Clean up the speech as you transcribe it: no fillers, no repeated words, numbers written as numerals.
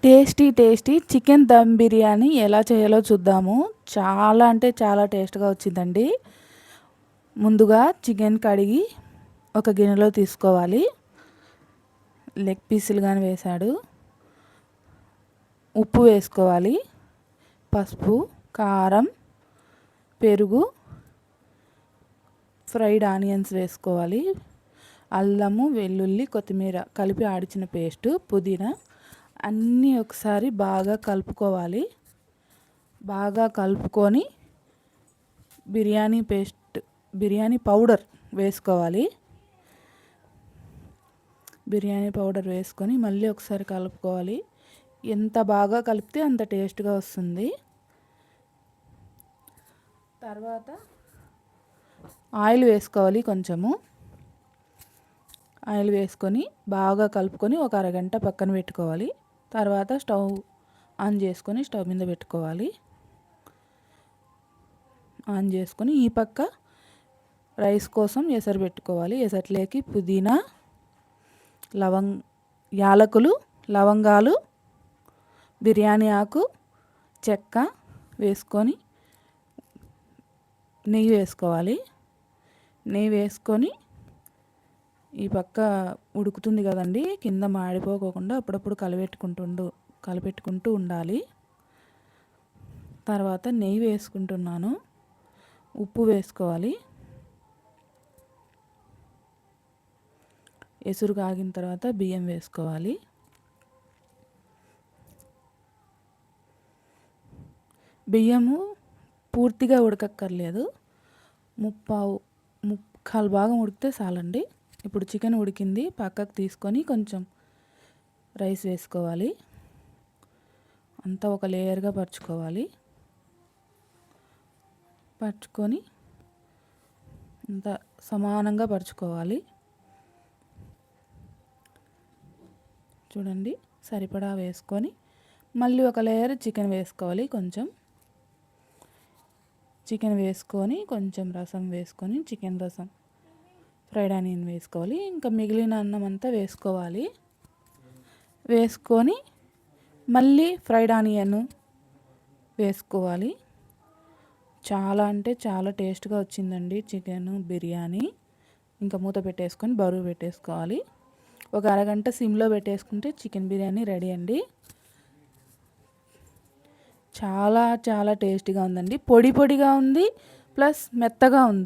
Tasty tasty chicken dum biryani ఎలా చేయాలో చూద్దాము. చాలా అంటే చాలా టేస్ట్గా వచ్చిందండి. ముందుగా చికెన్ కడిగి ఒక గిన్నెలో తీసుకోవాలి. లెగ్ పీసులు కానీ వేశాడు. ఉప్పు వేసుకోవాలి, పసుపు, కారం, పెరుగు, ఫ్రైడ్ ఆనియన్స్ వేసుకోవాలి, అల్లము, వెల్లుల్లి, కొత్తిమీర కలిపి ఆడిచిన పేస్టు, పుదీనా అన్నీ ఒకసారి బాగా కలుపుకోవాలి. బాగా కలుపుకొని బిర్యానీ పౌడర్ వేసుకోవాలి. బిర్యానీ పౌడర్ వేసుకొని మళ్ళీ ఒకసారి కలుపుకోవాలి. ఎంత బాగా కలిపితే అంత టేస్ట్గా వస్తుంది. తర్వాత ఆయిల్ వేసుకోవాలి. కొంచెము ఆయిల్ వేసుకొని బాగా కలుపుకొని ఒక అరగంట పక్కన పెట్టుకోవాలి. తర్వాత స్టవ్ ఆన్ చేసుకొని స్టవ్ మీద పెట్టుకోవాలి. ఆన్ చేసుకొని ఈ పక్క రైస్ కోసం ఎసరు పెట్టుకోవాలి. ఎసట్లోకి పుదీనా, యాలకులు, లవంగాలు, బిర్యానీ ఆకు, చెక్క వేసుకొని నెయ్యి వేసుకోవాలి. నెయ్యి వేసుకొని ఈ పక్క ఉడుకుతుంది కదండి, కింద మాడిపోకుండా అప్పుడప్పుడు కలిపెట్టుకుంటూ ఉండాలి. తర్వాత నెయ్యి వేసుకుంటున్నాను. ఉప్పు వేసుకోవాలి. ఎసురు కాగిన తర్వాత బియ్యం వేసుకోవాలి. బియ్యము పూర్తిగా ఉడకక్కర్లేదు, ముక్కాలు భాగం ఉడికితే చాలండి. ఇప్పుడు చికెన్ ఉడికింది, పక్కకు తీసుకొని కొంచెం రైస్ వేసుకోవాలి. అంతా ఒక లేయర్గా పరుచుకోవాలి. పరుచుకొని అంతా సమానంగా పరుచుకోవాలి. చూడండి, సరిపడా వేసుకొని మళ్ళీ ఒక లేయర్ చికెన్ వేసుకోవాలి. చికెన్ వేసుకొని కొంచెం రసం వేసుకొని చికెన్ రసం, ఫ్రైడ్ ఆనియన్ వేసుకోవాలి. ఇంకా మిగిలిన అన్నం అంతా వేసుకోవాలి. వేసుకొని మళ్ళీ ఫ్రైడ్ ఆనియన్ వేసుకోవాలి. చాలా అంటే చాలా టేస్ట్గా వచ్చిందండి చికెన్ బిర్యానీ. ఇంకా మూత పెట్టేసుకొని బరువు పెట్టేసుకోవాలి. ఒక అరగంట సిమ్లో పెట్టేసుకుంటే చికెన్ బిర్యానీ రెడీ అండి. చాలా చాలా టేస్టీగా ఉందండి. పొడిగా ఉంది, ప్లస్ మెత్తగా ఉంది.